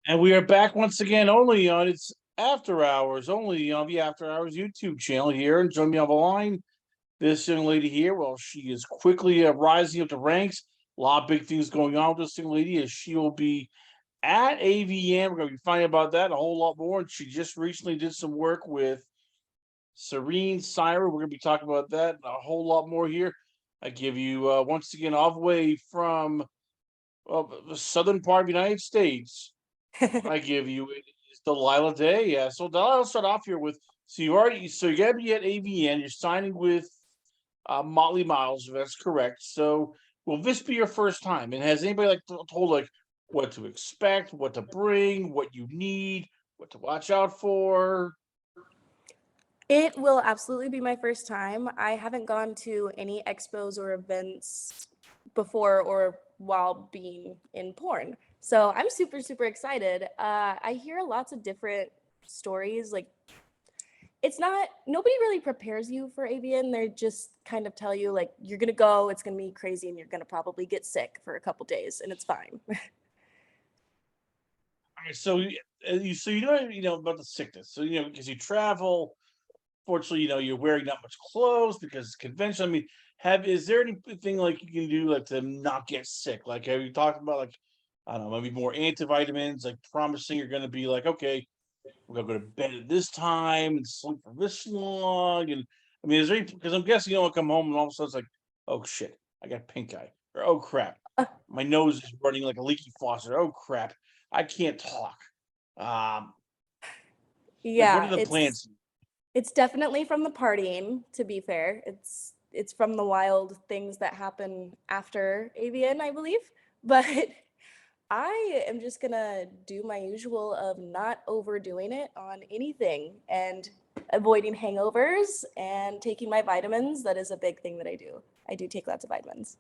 And we are back once again only on its After Hours, only on the After Hours YouTube channel here. And join me on the line, this young lady here. Well, she is quickly rising up the ranks. A lot of big things going on with this young lady as she will be at AVN. We're going to be finding about that and a whole lot more. And she just recently did some work with Serene Cyrus. We're going to be talking about that and a whole lot more here. I give you once again all the way from the southern part of the United States. I give you it is Delilah Day. Yeah. So Delilah, I'll start off here with so you're gonna be at AVN, you're signing with Motley Miles, if that's correct. So will this be your first time? And has anybody told like what to expect, what to bring, what you need, what to watch out for? It will absolutely be my first time. I haven't gone to any expos or events before or while being in porn. So I'm super, super excited. I hear lots of different stories. Like, it's not, nobody really prepares you for AVN. They just kind of tell you, like, you're going to go, it's going to be crazy, and you're going to probably get sick for a couple days, and it's fine. All right, so you know about the sickness. So because you travel, fortunately, you're wearing not much clothes because it's convention. I mean, have is there anything like you can do like to not get sick? Like, have you talked about like I don't know, maybe more antivitamins, like promising you're going to be like, okay, we're gonna go to bed at this time and sleep for this long. And I mean, is there because I'm guessing you don't come home and all of a sudden it's like, oh shit, I got pink eye, or oh crap, my nose is running like a leaky faucet. Oh crap, I can't talk. Um, like, what are Yeah, the it's plans? It's definitely from the partying, to be fair. It's from the wild things that happen after AVN, I believe. But I am just gonna do my usual of not overdoing it on anything and avoiding hangovers and taking my vitamins. That is a big thing that I do. I do take lots of vitamins.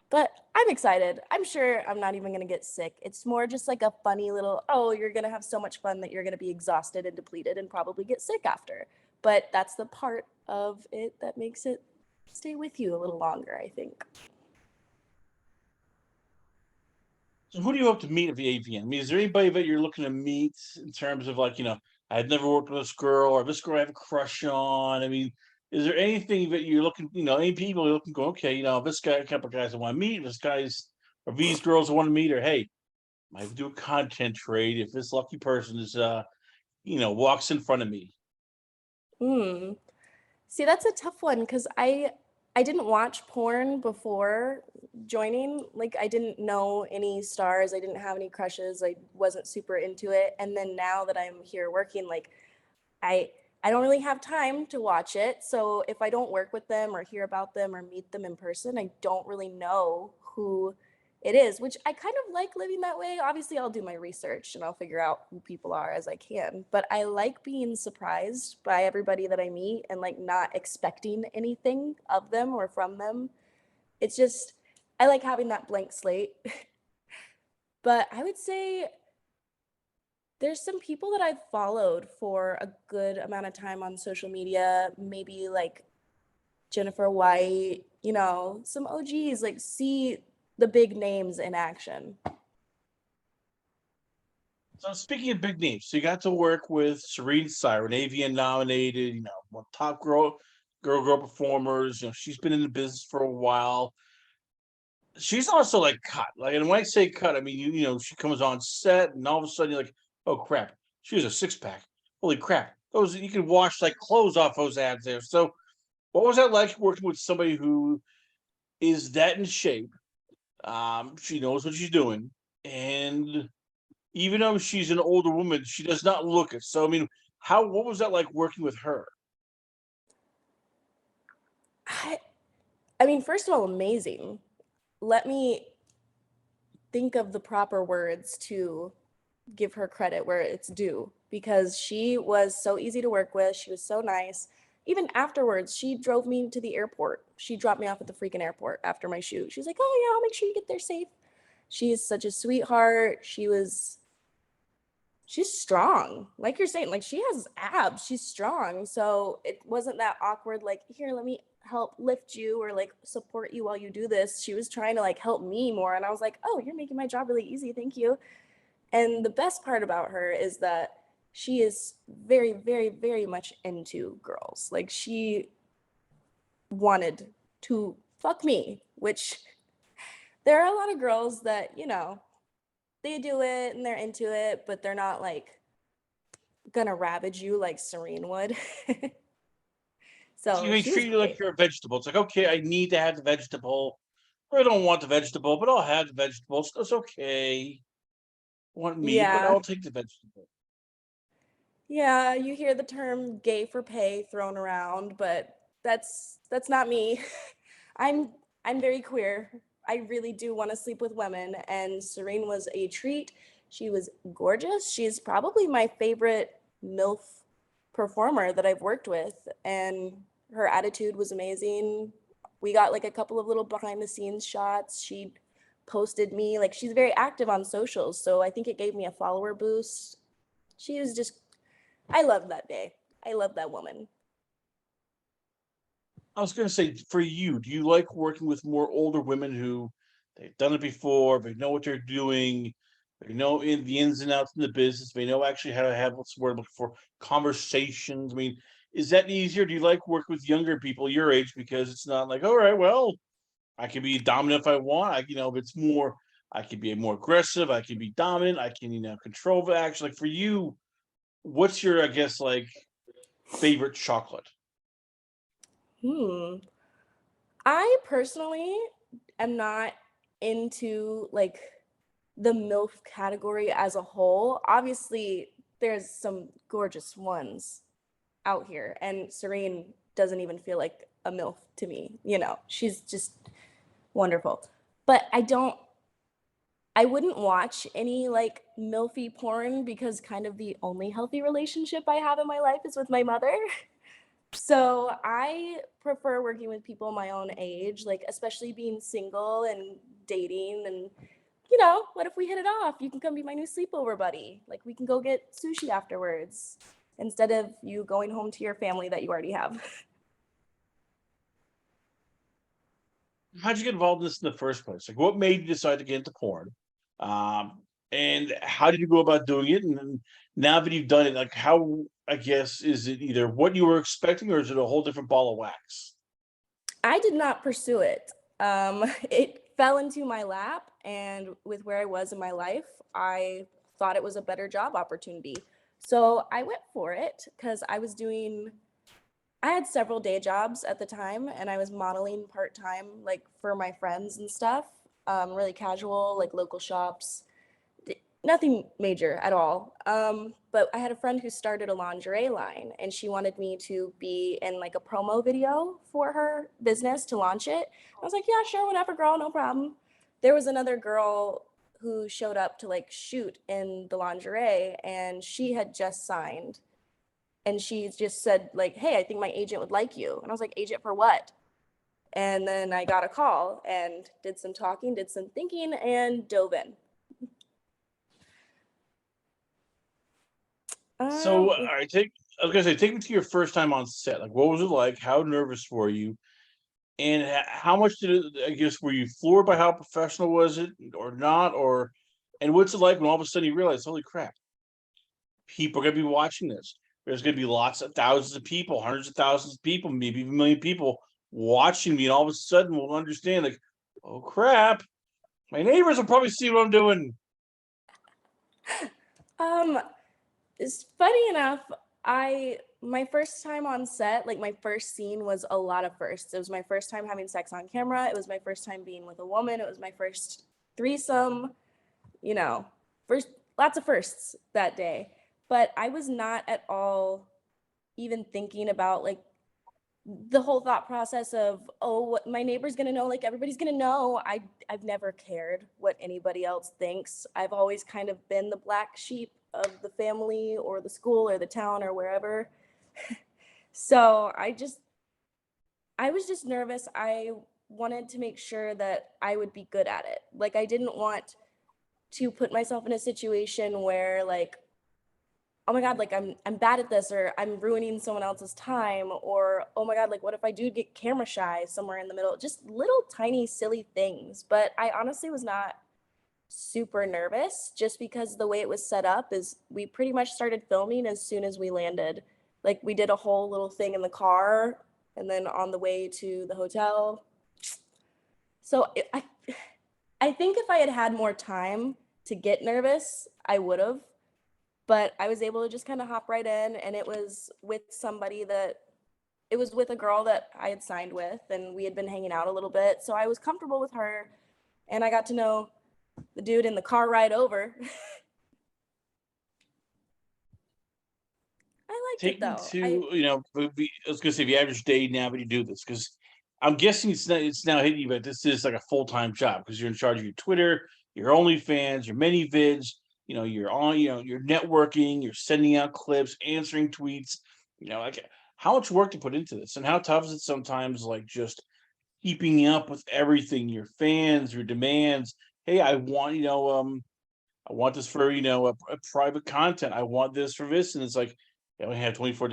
But I'm excited. I'm sure I'm not even going to get sick. It's more just like a funny little, oh, you're going to have so much fun that you're going to be exhausted and depleted and probably get sick after. But that's the part of it that makes it stay with you a little longer, I think. So who do you hope to meet at the AVN? I mean, is there anybody that you're looking to meet in terms of like, I've never worked with this girl or this girl I have a crush on? I mean, is there anything that you're looking, any people you're looking, go, okay, this guy, a couple of guys I want to meet, this guy's or these girls I want to meet, or hey, might do a content trade if this lucky person is walks in front of me. Hmm. See, that's a tough one because I didn't watch porn before joining. Like I didn't know any stars, I didn't have any crushes, I wasn't super into it. And then now that I'm here working, like I I don't really have time to watch it. So if I don't work with them or hear about them or meet them in person, I don't really know who it is, which I kind of like living that way. Obviously, I'll do my research and I'll figure out who people are as I can, but I like being surprised by everybody that I meet and like not expecting anything of them or from them. It's just I like having that blank slate. But I would say there's some people that I've followed for a good amount of time on social media, maybe like Jennifer White, some OGs, like see the big names in action. So speaking of big names, so you got to work with Serene Cyrus, an AVN nominated, one top girl performers. She's been in the business for a while. She's also like cut. Like, and when I say cut, I mean she comes on set, and all of a sudden you're like, oh crap, she has a six pack. Holy crap, those you can wash like clothes off those ads there. So, what was that like working with somebody who is that in shape? She knows what she's doing, and even though she's an older woman, she does not look it. So, I mean, what was that like working with her? I, I mean, first of all, amazing. Let me think of the proper words to give her credit where it's due because she was so easy to work with. She was so nice. Even afterwards, she drove me to the airport. She dropped me off at the freaking airport after my shoot. She was like, "Oh, yeah, I'll make sure you get there safe." She is such a sweetheart. She's strong. Like you're saying, like she has abs. She's strong. So it wasn't that awkward, like, here, let me help lift you or like support you while you do this. She was trying to like help me more. And I was like, oh, you're making my job really easy. Thank you. And the best part about her is that she is very, very, very much into girls. Like she wanted to fuck me, which there are a lot of girls that, they do it and they're into it, but they're not like gonna ravage you like Serene would. So So they she was treat you like great. you're a vegetable. It's like, okay, I need to have the vegetable. Or I don't want the vegetable, but I'll have the vegetables. It's okay. Want meat, but Yeah. I'll take the vegetable. Yeah, you hear the term gay for pay thrown around, but that's not me. I'm I'm very queer. I really do want to sleep with women, and Serene was a treat. She was gorgeous. She's probably my favorite MILF performer that I've worked with, and her attitude was amazing. We got like a couple of little behind the scenes shots. She posted me, like she's very active on socials, so I think it gave me a follower boost. She was just I love that day. I love that woman. I was gonna say, for you, do you like working with more older women who they've done it before, they know what they're doing, they know in the ins and outs in the business, they know actually how to have what's the word I'm looking for conversations. I mean, is that easier? Do you like working with younger people your age because it's not like, all right, well, I can be dominant if I want. If it's more, I can be more aggressive. I can be dominant. I can, control the action. Like for you, what's your, I guess, like favorite chocolate? Hmm. I personally am not into like the MILF category as a whole. Obviously, there's some gorgeous ones out here, and Serene doesn't even feel like a MILF to me. She's just wonderful. But I wouldn't watch any like MILFy porn because kind of the only healthy relationship I have in my life is with my mother. So I prefer working with people my own age, like especially being single and dating and what if we hit it off? You can come be my new sleepover buddy. Like we can go get sushi afterwards instead of you going home to your family that you already have. How'd you get involved in this in the first place? Like, what made you decide to get into porn? Um, and how did you go about doing it? And then now that you've done it, like, how, I guess, is it either what you were expecting or is it a whole different ball of wax? I did not pursue it. It fell into my lap, and with where I was in my life, I thought it was a better job opportunity. So I went for it because I had several day jobs at the time, and I was modeling part time, like for my friends and stuff, really casual, like local shops, nothing major at all. But I had a friend who started a lingerie line and she wanted me to be in like a promo video for her business to launch it. I was like, yeah, sure, whatever, girl, no problem. There was another girl who showed up to like shoot in the lingerie and she had just signed and she just said like, hey, I think my agent would like you. And I was like, agent for what? And then I got a call and did some talking, did some thinking, and dove in. So, Um, all right, I was gonna say, take me to your first time on set. Like, what was it like? How nervous were you? And how much did it, I guess, were you floored by how professional was it or not? And what's it like when all of a sudden you realize, holy crap, people are going to be watching this. There's going to be lots of thousands of people, hundreds of thousands of people, maybe even a million people watching me. And all of a sudden we'll understand, like, oh crap, my neighbors will probably see what I'm doing. um, it's funny enough, my first time on set, like my first scene was a lot of firsts. It was my first time having sex on camera. It was my first time being with a woman. It was my first threesome, you know, first lots of firsts that day. But I was not at all even thinking about like the whole thought process of, oh, what my neighbor's gonna know, like everybody's gonna know. I've never cared what anybody else thinks. I've always kind of been the black sheep of the family or the school or the town or wherever. So I was just nervous. I wanted to make sure that I would be good at it. Like I didn't want to put myself in a situation where like, oh my god, like I'm bad at this or I'm ruining someone else's time or oh my god, like what if I do get camera shy somewhere in the middle? Just little tiny silly things. But I honestly was not super nervous just because the way it was set up is we pretty much started filming as soon as we landed. Like we did a whole little thing in the car and then on the way to the hotel. So I think if I had had more time to get nervous, I would have, but I was able to just kind of hop right in, and it was with somebody that it was with a girl that I had signed with, and we had been hanging out a little bit. So I was comfortable with her, and I got to know the dude in the car ride over. I liked it Take me though. to, I was gonna say the average day now when you do this, because I'm guessing it's now hitting you, but this is like a full-time job because you're in charge of your Twitter, your OnlyFans, your many vids, you're on, you're networking, you're sending out clips, answering tweets, like how much work to put into this and how tough is it sometimes, like just keeping up with everything, your fans, your demands. Hey, I want this for, a private content. I want this for this. And it's like, I only have 24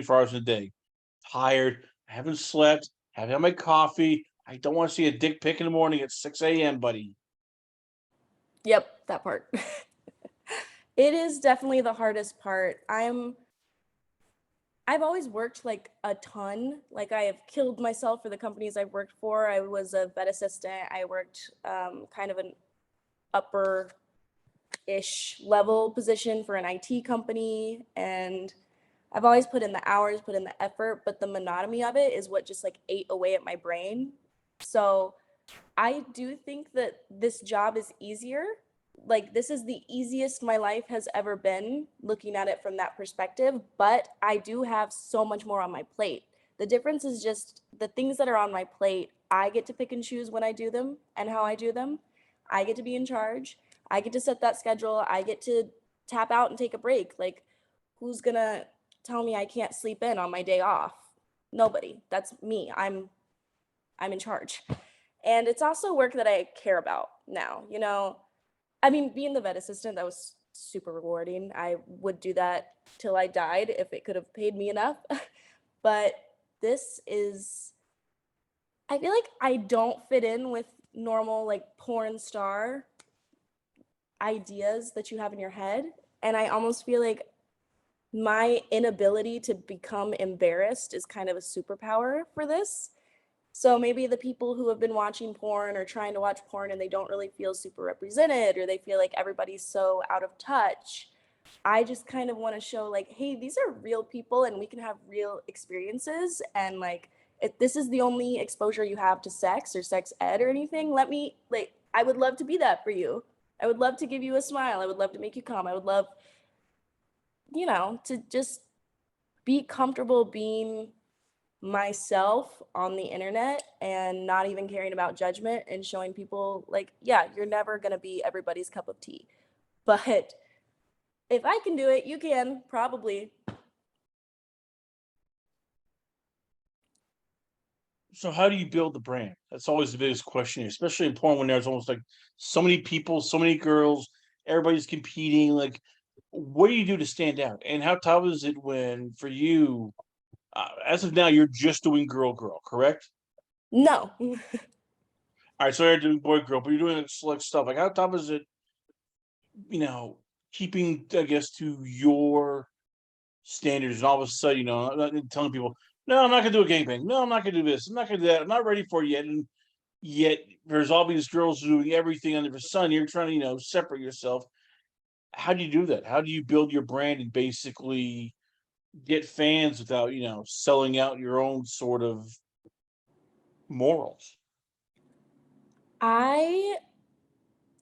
hours in a day. Tired. I haven't slept. Haven't had my coffee. I don't want to see a dick pic in the morning at 6 a.m., buddy. Yep, that part. It is definitely the hardest part. I've always worked like a ton. Like I have killed myself for the companies I've worked for. I was a vet assistant. I worked kind of an upper ish level position for an IT company. And I've always put in the hours, put in the effort, but the monotony of it is what just like ate away at my brain. So I do think that this job is easier. Like, this is the easiest my life has ever been, looking at it from that perspective. But I do have so much more on my plate. The difference is just the things that are on my plate, I get to pick and choose when I do them and how I do them. I get to be in charge. I get to set that schedule. I get to tap out and take a break. Like, who's gonna tell me I can't sleep in on my day off? Nobody. That's me. I'm in charge. And it's also work that I care about now. I mean, being the vet assistant, that was super rewarding. I would do that till I died if it could have paid me enough. But this is, I feel like I don't fit in with normal, like, porn star ideas that you have in your head. And I almost feel like my inability to become embarrassed is kind of a superpower for this. So maybe the people who have been watching porn or trying to watch porn and they don't really feel super represented, or they feel like everybody's so out of touch. I just kind of want to show like, hey, these are real people and we can have real experiences. And like, if this is the only exposure you have to sex or sex ed or anything, I would love to be that for you. I would love to give you a smile. I would love to make you come. I would love, to just be comfortable being myself on the internet and not even caring about judgment and showing people like, yeah, you're never going to be everybody's cup of tea. But if I can do it, you can probably. So how do you build the brand? That's always the biggest question here, especially in porn when there's almost like so many people, so many girls, everybody's competing. Like, what do you do to stand out? And how tough is it when, for you, as of now, you're just doing girl, girl, correct? No. All right, so you're doing boy, girl, but you're doing like select stuff. Like, how tough is it, you know, keeping, I guess, to your standards, and all of a sudden, not telling people, no, I'm not gonna do a gangbang. No, I'm not gonna do this. I'm not gonna do that. I'm not ready for it yet. And yet, there's all these girls doing everything under the sun. You're trying to, separate yourself. How do you do that? How do you build your brand and basically get fans without, selling out your own sort of morals? I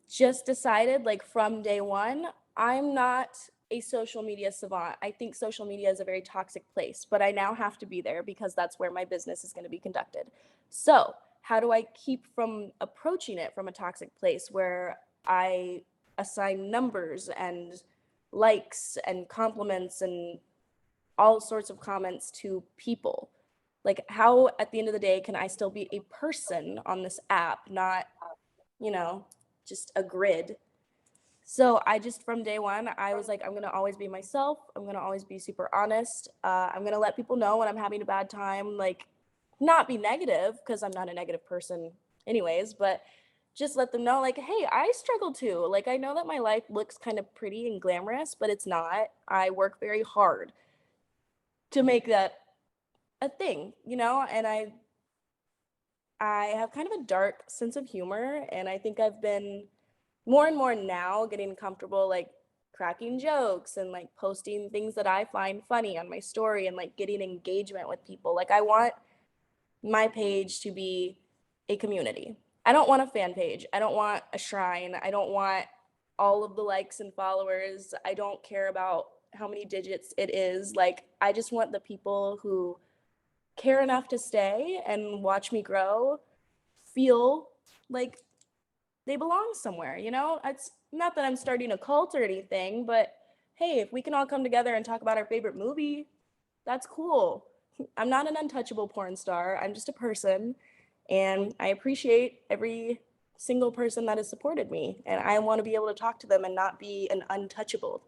just decided, like, from day one, I'm not a social media savant. I think social media is a very toxic place, but I now have to be there because that's where my business is going to be conducted. So, how do I keep from approaching it from a toxic place where I assign numbers and likes and compliments and all sorts of comments to people? Like, how at the end of the day can I still be a person on this app, not, you know, just a grid? So I just, from day one, I was like, I'm gonna always be myself. I'm gonna always be super honest. I'm gonna let people know when I'm having a bad time, like, not be negative because I'm not a negative person anyways, but just let them know, like, hey, I struggle too. Like, I know that my life looks kind of pretty and glamorous, but it's not. I work very hard to make that a thing, you know? And I have kind of a dark sense of humor, and I think I've been more and more now getting comfortable like cracking jokes and like posting things that I find funny on my story and like getting engagement with people. Like I want my page to be a community. I don't want a fan page. I don't want a shrine. I don't want all of the likes and followers. I don't care about how many digits it is. Like I just want the people who care enough to stay and watch me grow feel like they belong somewhere, you know? It's not that I'm starting a cult or anything, but hey, if we can all come together and talk about our favorite movie, that's cool. I'm not an untouchable porn star. I'm just a person, and I appreciate every single person that has supported me, and I want to be able to talk to them and not be an untouchable.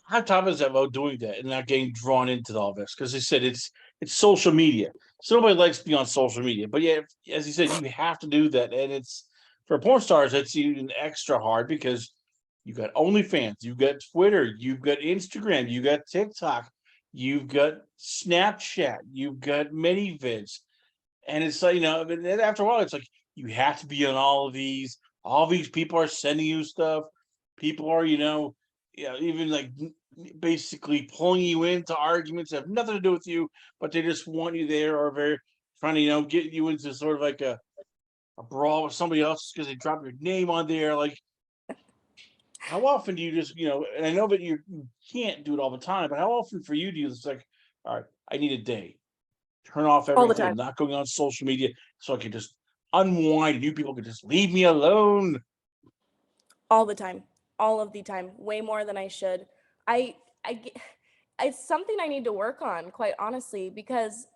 How tough is that about doing that and not getting drawn into all this? Because they said it's social media, so nobody likes to be on social media. But yeah, as you said, you have to do that, and it's for porn stars. It's even extra hard because you got OnlyFans, you got Twitter, you've got Instagram, you got TikTok, you've got Snapchat, you've got ManyVids, and it's like but then after a while, it's like you have to be on all of these. All these people are sending you stuff. People are even like basically pulling you into arguments that have nothing to do with you, but they just want you there, or they're trying to get you into sort of like a brawl with somebody else because they drop your name on there. Like, how often do you just and I know that you can't do it all the time, but how often for you do you just like, all right, I need a day, turn off All the everything, time. I'm not going on social media, so I can just unwind and you people can just leave me alone? All the time. All of the time. Way more than I should. I I get, it's something I need to work on, quite honestly, because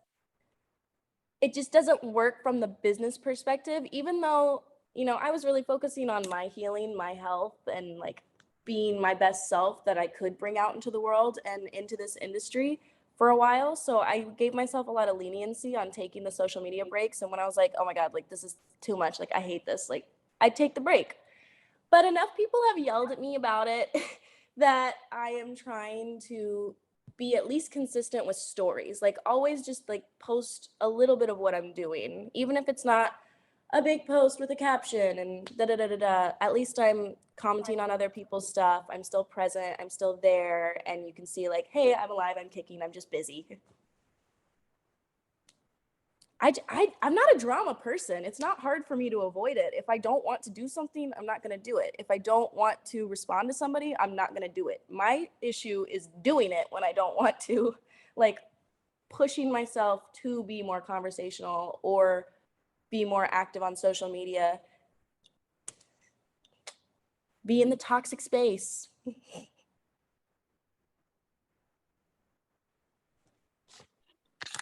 it just doesn't work from the business perspective, even though, I was really focusing on my healing, my health, and like being my best self that I could bring out into the world and into this industry for a while. So I gave myself a lot of leniency on taking the social media breaks. And when I was like, oh my God, like this is too much, like I hate this, like I'd take the break. But enough people have yelled at me about it that I am trying to be at least consistent with stories. Like always just like post a little bit of what I'm doing, even if it's not a big post with a caption and da da da da da. At least I'm commenting on other people's stuff. I'm still present. I'm still there, and you can see like, hey, I'm alive. I'm kicking. I'm just busy. I'm not a drama person. It's not hard for me to avoid it. If I don't want to do something, I'm not going to do it. If I don't want to respond to somebody, I'm not going to do it. My issue is doing it when I don't want to, like pushing myself to be more conversational or be more active on social media, be in the toxic space.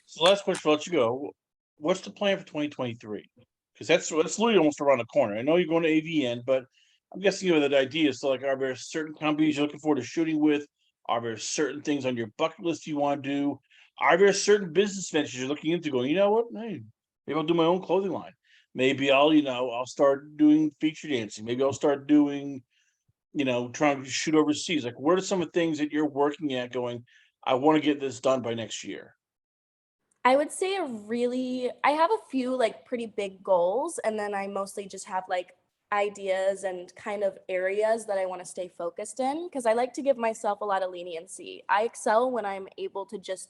So last question, I'll let you go. What's the plan for 2023? Because that's literally almost around the corner. I know you're going to AVN, but I'm guessing you have that idea. So, like, are there certain companies you're looking forward to shooting with? Are there certain things on your bucket list you want to do? Are there certain business ventures you're looking into? Going, you know what? Hey, maybe I'll do my own clothing line. Maybe I'll start doing feature dancing. Maybe I'll start doing, trying to shoot overseas. Like, what are some of the things that you're working at? Going, I want to get this done by next year. I would say I have a few like pretty big goals, and then I mostly just have like ideas and kind of areas that I want to stay focused in because I like to give myself a lot of leniency. I excel when I'm able to just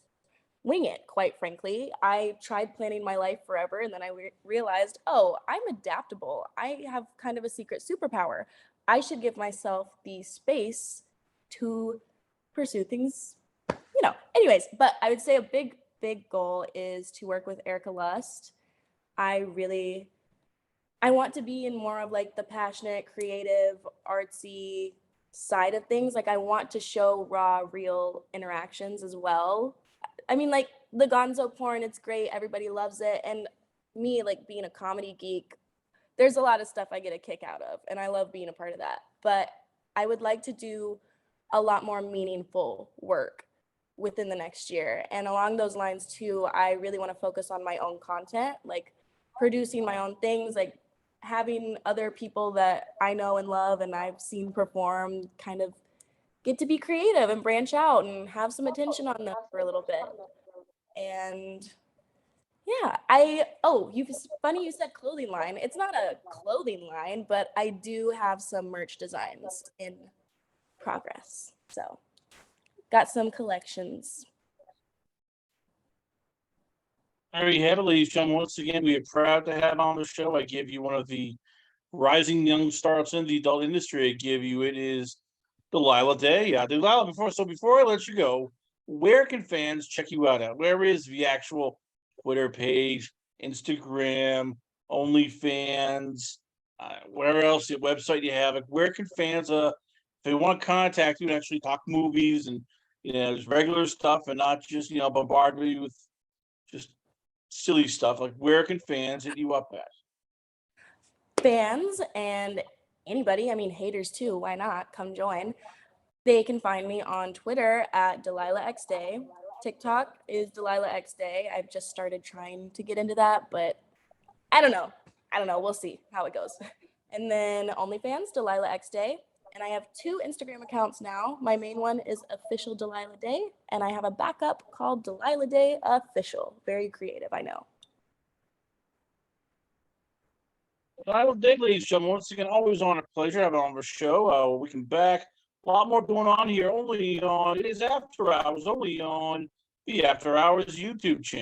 wing it, quite frankly. I tried planning my life forever, and then I realized, oh, I'm adaptable. I have kind of a secret superpower. I should give myself the space to pursue things, Anyways, but I would say a big goal is to work with Erica Lust. I want to be in more of like the passionate, creative, artsy side of things. Like I want to show raw, real interactions as well. I mean, like the gonzo porn, it's great. Everybody loves it. And me, like being a comedy geek, there's a lot of stuff I get a kick out of, and I love being a part of that. But I would like to do a lot more meaningful work within the next year. And along those lines too, I really want to focus on my own content, like producing my own things, like having other people that I know and love and I've seen perform kind of get to be creative and branch out and have some attention on them for a little bit. And yeah, funny you said clothing line. It's not a clothing line, but I do have some merch designs in progress. So got some collections. There you have it, ladies and gentlemen. Once again, we are proud to have on the show. I give you one of the rising young stars in the adult industry. I give you it is Delilah Day. Delilah, before I let you go, where can fans check you out at? Where is the actual Twitter page, Instagram, OnlyFans, where else, the website you have? Like, where can fans, if they want to contact you and actually talk movies and just regular stuff and not just bombard you with just silly stuff? Like, where can fans hit you up at? Fans and anybody, I mean haters too, why not? Come join. They can find me on Twitter at Delilah X Day. TikTok is Delilah X Day. I've just started trying to get into that, but I don't know. We'll see how it goes. And then OnlyFans, Delilah X Day. And I have 2 Instagram accounts now. My main one is Official Delilah Day, and I have a backup called Delilah Day Official. Very creative, I know. Delilah Day, ladies and gentlemen, once again, always on a pleasure having on the show. We can back a lot more going on here. Only on it is After Hours, only on the After Hours YouTube channel.